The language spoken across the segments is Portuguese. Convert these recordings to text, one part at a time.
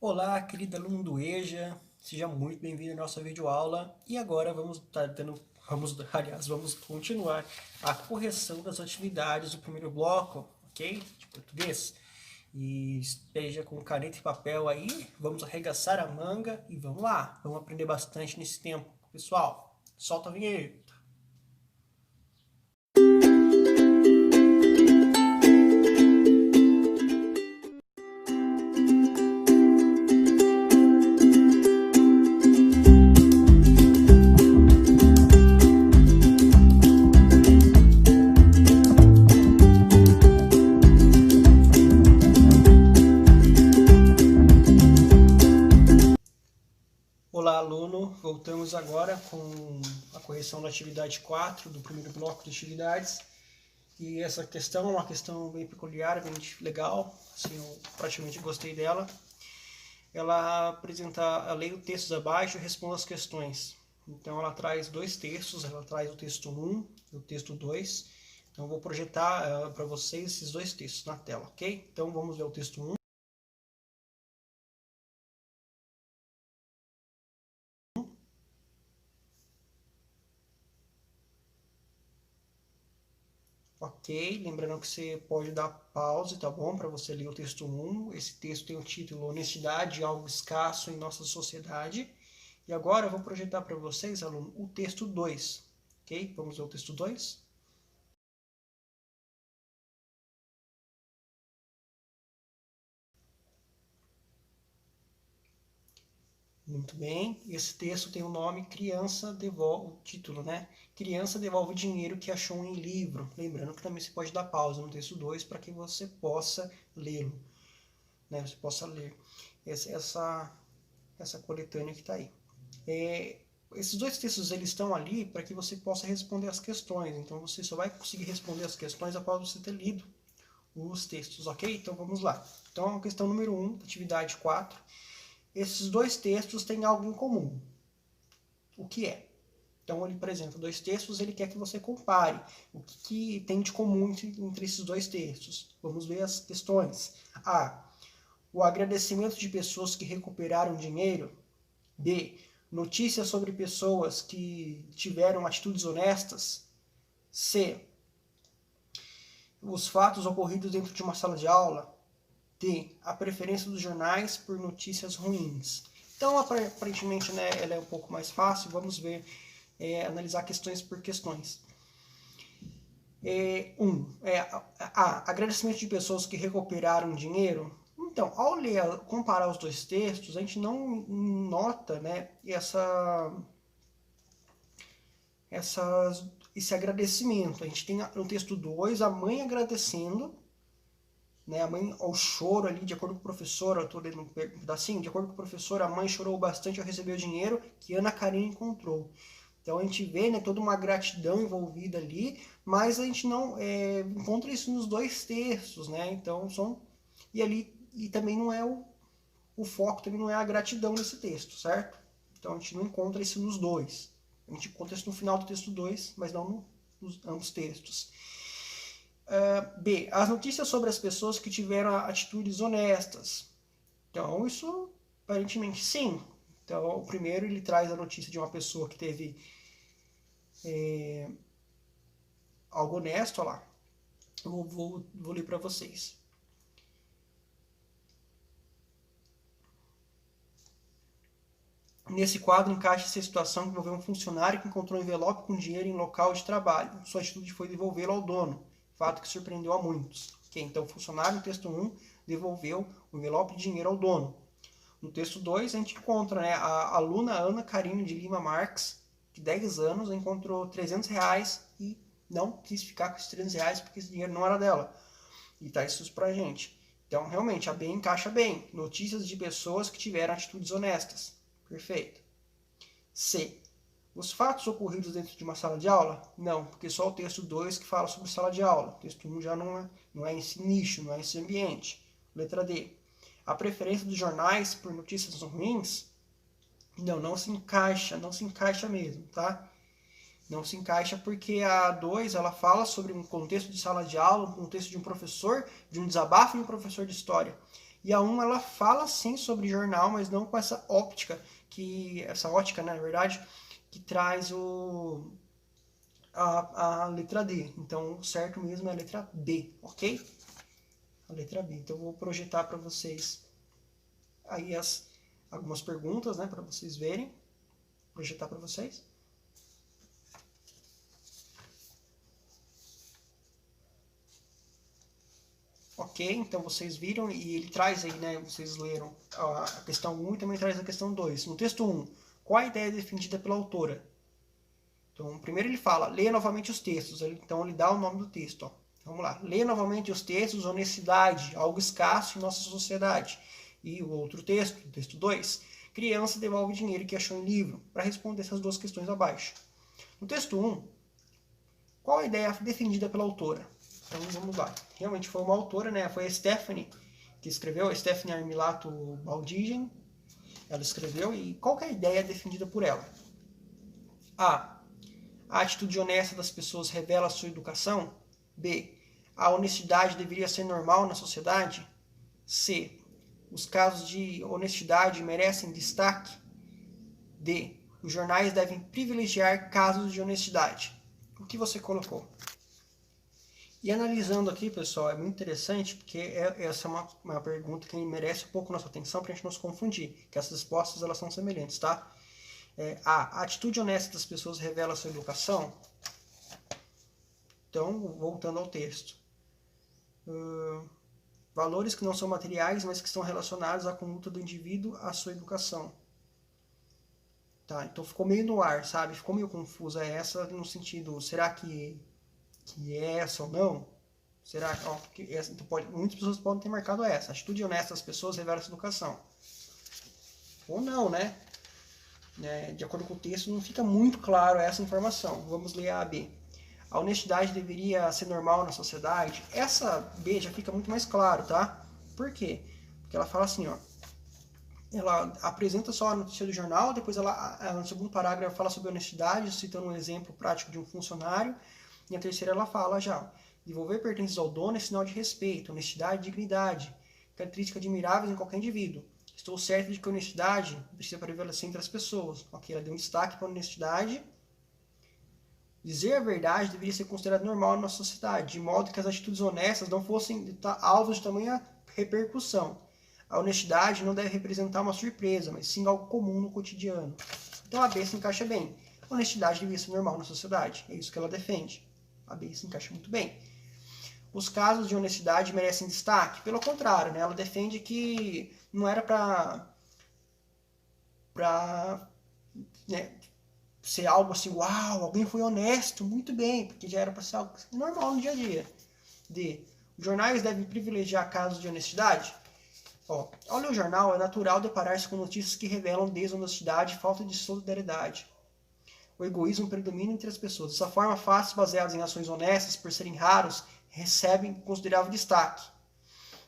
Olá, querida aluno do EJA, seja muito bem-vindo à nossa videoaula. E agora vamos continuar a correção das atividades do primeiro bloco, ok? De português. E esteja com caneta e papel aí, vamos arregaçar a manga e vamos lá. Vamos aprender bastante nesse tempo, pessoal. Solta a vinheta. Olá, aluno. Voltamos agora com a correção da atividade 4 do primeiro bloco de atividades. E essa questão é uma questão bem peculiar, bem legal, assim, eu praticamente gostei dela. Ela apresenta, ela lê o texto abaixo e responde as questões. Então ela traz dois textos, ela traz o texto 1 e o texto 2. Então eu vou projetar para vocês esses dois textos na tela, ok? Então vamos ver o texto 1. Ok, lembrando que você pode dar pause, tá bom? Para você ler o texto 1. Esse texto tem o título Honestidade, algo escasso em nossa sociedade. E agora eu vou projetar para vocês, aluno, o texto 2. Ok? Vamos ver o texto 2. Muito bem. Esse texto tem o nome Criança devolve, o título, né? Criança devolve dinheiro que achou em livro. Lembrando que também você pode dar pausa no texto 2 para que você possa lê-lo, né? Você possa ler essa coletânea que está aí. Esses dois textos eles estão ali para que você possa responder as questões. Então você só vai conseguir responder as questões após você ter lido os textos, ok? Então vamos lá. Então a questão número 1, atividade 4. Esses dois textos têm algo em comum. O que é? Então ele apresenta dois textos, ele quer que você compare o que tem de comum entre esses dois textos. Vamos ver as questões. A. O agradecimento de pessoas que recuperaram dinheiro. B. Notícias sobre pessoas que tiveram atitudes honestas. C. Os fatos ocorridos dentro de uma sala de aula. D. A preferência dos jornais por notícias ruins. Então, aparentemente, né, ela é um pouco mais fácil. Vamos ver, analisar questões por questões. Agradecimento de pessoas que recuperaram dinheiro. Então, ao ler, comparar os dois textos, a gente não nota, né, esse agradecimento. A gente tem no texto 2 a mãe agradecendo, né, a mãe ao choro ali, de acordo com o professor, eu estou lendo um pedacinho, de acordo com o professor, a mãe chorou bastante ao receber o dinheiro que Ana Karina encontrou. Então a gente vê, né, toda uma gratidão envolvida ali, mas a gente não encontra isso nos dois textos, né? Então e também não é o foco, também não é a gratidão nesse texto, certo? Então a gente não encontra isso nos dois. A gente encontra isso no final do texto 2, mas não nos ambos textos. B. As notícias sobre as pessoas que tiveram atitudes honestas. Então, isso aparentemente sim. Então, o primeiro ele traz a notícia de uma pessoa que teve algo honesto, olha lá. Eu vou ler para vocês. Nesse quadro, encaixa-se a situação que envolveu um funcionário que encontrou um envelope com dinheiro em local de trabalho. Sua atitude foi devolvê-lo ao dono, fato que surpreendeu a muitos. Okay, então, o funcionário, no texto 1, devolveu o envelope de dinheiro ao dono. No texto 2, a gente encontra, né, a aluna Ana Karine de Lima Marques, de 10 anos, encontrou R$300 e não quis ficar com esses R$300 porque esse dinheiro não era dela. E tá isso pra gente. Então, realmente, a B encaixa bem. Notícias de pessoas que tiveram atitudes honestas. Perfeito. C. Os fatos ocorridos dentro de uma sala de aula? Não, porque só o texto 2 que fala sobre sala de aula. O texto 1 já não é esse nicho, não é esse ambiente. Letra D. A preferência dos jornais por notícias ruins? Não se encaixa mesmo, tá? Não se encaixa porque a 2 ela fala sobre um contexto de sala de aula, um contexto de um professor, de um desabafo de um professor de história. E a 1 ela fala sim sobre jornal, mas não com essa ótica, né, na verdade, que traz a letra D. Então, o certo mesmo é a letra B, ok? A letra B. Então, eu vou projetar para vocês aí algumas perguntas, né, para vocês verem. Projetar para vocês. Ok, então vocês viram e ele traz aí, né, vocês leram a questão 1 e também traz a questão 2. No texto 1, qual a ideia defendida pela autora? Então, primeiro ele fala, leia novamente os textos. Então, ele dá o nome do texto. Ó. Vamos lá. Leia novamente os textos, honestidade, algo escasso em nossa sociedade. E o outro texto, o texto 2, criança devolve dinheiro que achou em livro, para responder essas duas questões abaixo. No texto 1, qual a ideia defendida pela autora? Então, vamos lá. Realmente foi uma autora, né? Foi a Stephanie que escreveu, a Stephanie Armilato Baldigen. Ela escreveu, e qual que é a ideia defendida por ela? A atitude honesta das pessoas revela a sua educação? B. A honestidade deveria ser normal na sociedade? C. Os casos de honestidade merecem destaque? D. Os jornais devem privilegiar casos de honestidade. O que você colocou? E analisando aqui, pessoal, é muito interessante, porque essa é uma pergunta que merece um pouco nossa atenção para a gente não se confundir, que essas respostas elas são semelhantes, tá? A atitude honesta das pessoas revela a sua educação? Então, voltando ao texto. Valores que não são materiais, mas que estão relacionados à conduta do indivíduo, à sua educação. Tá, então ficou meio no ar, sabe? Ficou meio confusa essa no sentido, será que é essa ou não? Será que essa, então muitas pessoas podem ter marcado essa. A atitude honesta das pessoas revela a sua educação. Ou não, né? De acordo com o texto, não fica muito claro essa informação. Vamos ler a B. A honestidade deveria ser normal na sociedade? Essa B já fica muito mais claro, tá? Por quê? Porque ela fala assim, ó. Ela apresenta só a notícia do jornal, depois ela no segundo parágrafo fala sobre honestidade, citando um exemplo prático de um funcionário, e a terceira ela fala já, devolver pertences ao dono é sinal de respeito, honestidade e dignidade, característica admirável em qualquer indivíduo. Estou certo de que a honestidade precisa prevalecer entre as pessoas. Ok, ela deu um destaque para a honestidade. Dizer a verdade deveria ser considerado normal na nossa sociedade, de modo que as atitudes honestas não fossem alvos de tamanha repercussão. A honestidade não deve representar uma surpresa, mas sim algo comum no cotidiano. Então a B se encaixa bem. A honestidade deveria ser normal na sociedade. É isso que ela defende. A B se encaixa muito bem. Os casos de honestidade merecem destaque? Pelo contrário, né? Ela defende que não era para ser algo assim, uau, alguém foi honesto, muito bem, porque já era para ser algo normal no dia a dia. D. Os jornais devem privilegiar casos de honestidade? Ao ler o jornal, é natural deparar-se com notícias que revelam desonestidade e falta de solidariedade. O egoísmo predomina entre as pessoas. Dessa forma, fatos baseados em ações honestas, por serem raros, recebem considerável destaque.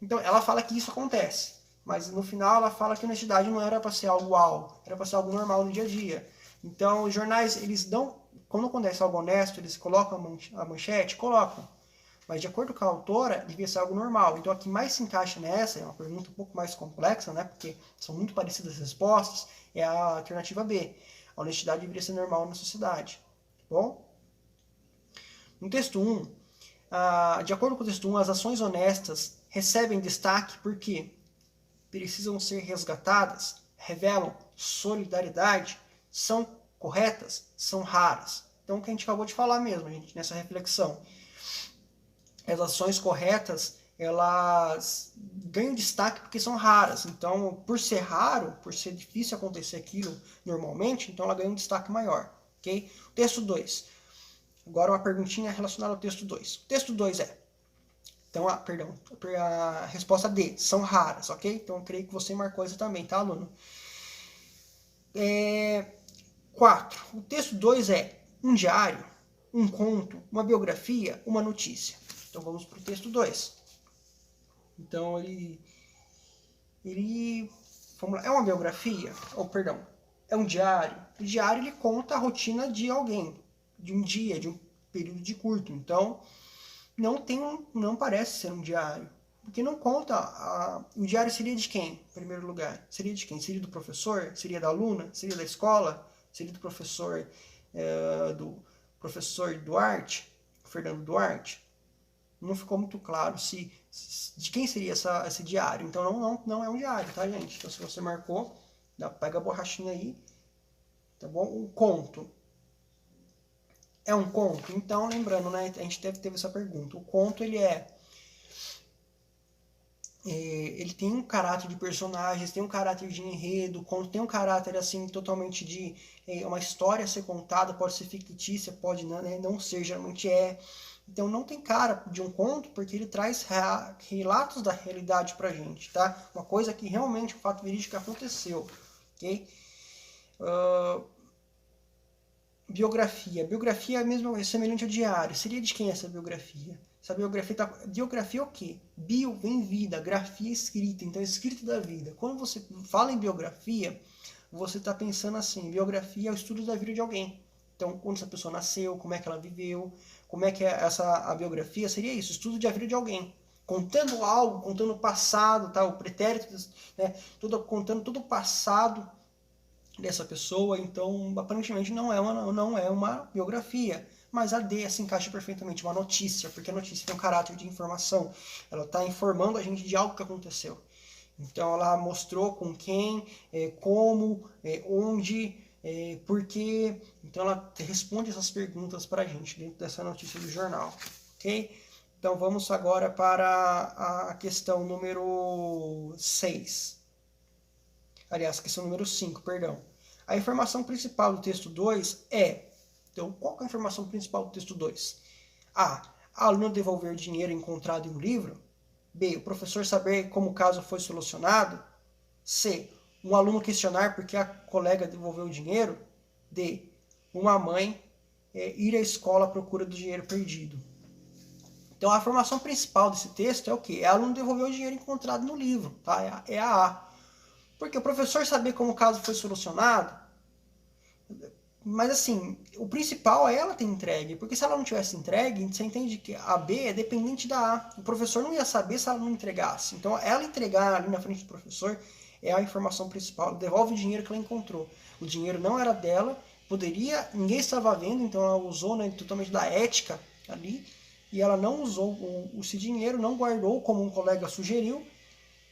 Então, ela fala que isso acontece, mas no final ela fala que a honestidade não era para ser algo uau, era para ser algo normal no dia a dia. Então, os jornais, eles dão, quando acontece algo honesto, eles colocam a manchete, colocam. Mas de acordo com a autora, devia ser algo normal. Então, a que mais se encaixa nessa, é uma pergunta um pouco mais complexa, né? Porque são muito parecidas as respostas, é a alternativa B. A honestidade deveria ser normal na sociedade. Bom? No texto 1, de acordo com o texto 1, as ações honestas recebem destaque porque precisam ser resgatadas, revelam solidariedade, são corretas, são raras. Então, o que a gente acabou de falar mesmo, gente, nessa reflexão. As ações corretas, elas ganham destaque porque são raras. Então, por ser raro, por ser difícil acontecer aquilo normalmente, então ela ganha um destaque maior. Okay? Texto 2. Agora uma perguntinha relacionada ao texto 2. O texto 2 é... Então, a resposta D, são raras, ok? Então, eu creio que você marcou isso também, tá, aluno? 4. O texto 2 é um diário, um conto, uma biografia, uma notícia. Então, vamos para o texto 2. Então, vamos lá, é uma biografia? É um diário. O diário, ele conta a rotina de alguém, de um dia, de um período de curto. Então, não parece ser um diário. Porque não conta, o diário seria de quem, em primeiro lugar? Seria de quem? Seria do professor? Seria da aluna? Seria da escola? Seria do professor, Duarte, Fernando Duarte? Não ficou muito claro de quem seria esse diário. Então não é um diário, tá, gente? Então se você marcou, pega a borrachinha aí, tá bom? Um conto. É um conto? Então, lembrando, né? A gente teve essa pergunta. O conto, ele tem um caráter de personagens, tem um caráter de enredo, o conto tem um caráter, assim, totalmente de uma história a ser contada, pode ser fictícia, pode não ser, geralmente é. Então não tem cara de um conto, porque ele traz relatos da realidade pra gente, tá? Uma coisa que realmente, um fato verídico aconteceu, ok? Biografia. Biografia é mesmo semelhante ao diário. Seria de quem essa biografia? Essa biografia biografia é o quê? Bio vem vida, grafia escrita, então escrito da vida. Quando você fala em biografia, você está pensando assim, biografia é o estudo da vida de alguém. Então, quando essa pessoa nasceu, como é que ela viveu, como é que é a biografia, seria isso, estudo da vida de alguém. Contando algo, contando o passado, tá? O pretérito, né? Contando todo o passado dessa pessoa, então aparentemente não é uma biografia, mas a D se encaixa perfeitamente, uma notícia, porque a notícia tem um caráter de informação, ela está informando a gente de algo que aconteceu. Então ela mostrou com quem, como, onde, por quê. Então ela responde essas perguntas para a gente dentro dessa notícia do jornal, ok? Então vamos agora para a questão número 6. Aliás, questão número 5, perdão. A informação principal do texto 2 é... Então, qual é a informação principal do texto 2? A. A aluna devolver dinheiro encontrado em um livro. B. O professor saber como o caso foi solucionado. C. Um aluno questionar por que a colega devolveu o dinheiro. D. Uma mãe ir à escola à procura do dinheiro perdido. Então, a informação principal desse texto é o quê? É a aluna devolver o dinheiro encontrado no livro. Tá? É a A. Porque o professor saber como o caso foi solucionado, mas assim, o principal é ela ter entregue, porque se ela não tivesse entregue, você entende que a B é dependente da A. O professor não ia saber se ela não entregasse. Então, ela entregar ali na frente do professor é a informação principal. Ela devolve o dinheiro que ela encontrou. O dinheiro não era dela, ninguém estava vendo, então ela usou totalmente da ética ali, e ela não usou esse dinheiro, não guardou como um colega sugeriu.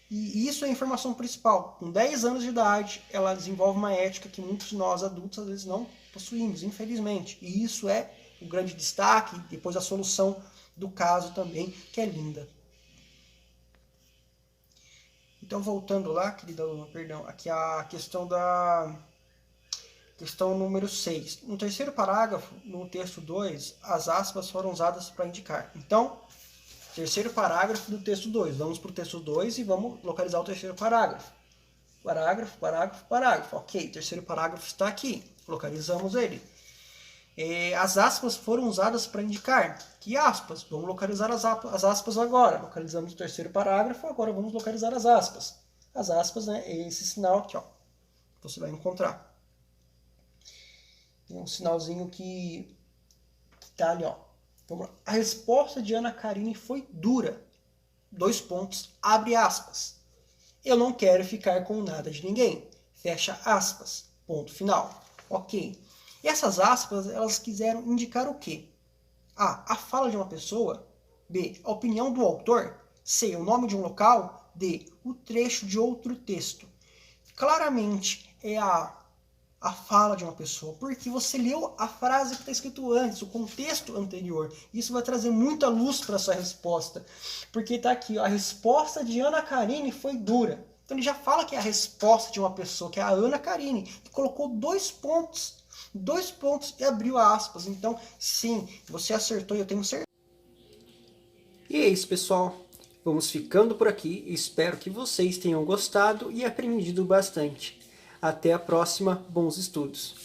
E isso é a informação principal. Com 10 anos de idade, ela desenvolve uma ética que muitos de nós adultos às vezes não possuímos, infelizmente. E isso é o grande destaque, depois a solução do caso também, que é linda. Então, voltando lá, querida aluna, perdão, aqui a questão número 6. No terceiro parágrafo, no texto 2, as aspas foram usadas para indicar. Então, terceiro parágrafo do texto 2. Vamos para o texto 2 e vamos localizar o terceiro parágrafo. Parágrafo, parágrafo, parágrafo. Ok, terceiro parágrafo está aqui. Localizamos ele. As aspas foram usadas para indicar. Que aspas? Vamos localizar as aspas agora. Localizamos o terceiro parágrafo, agora vamos localizar as aspas. As aspas, né? É esse sinal aqui, ó. Você vai encontrar. Tem um sinalzinho que está ali, ó. Vamos lá. A resposta de Ana Karine foi dura. 2 pontos, abre aspas. Eu não quero ficar com nada de ninguém. Fecha aspas. Ponto final. Ok. E essas aspas, elas quiseram indicar o quê? A. A fala de uma pessoa. B. A opinião do autor. C. O nome de um local. D. O trecho de outro texto. Claramente é a fala de uma pessoa, porque você leu a frase que está escrito antes, o contexto anterior. Isso vai trazer muita luz para a sua resposta, porque está aqui, ó, a resposta de Ana Karine foi dura. Então ele já fala que é a resposta de uma pessoa, que é a Ana Karine, e colocou 2 pontos e abriu aspas. Então, sim, você acertou e eu tenho certeza. E é isso, pessoal. Vamos ficando por aqui. Espero que vocês tenham gostado e aprendido bastante. Até a próxima. Bons estudos!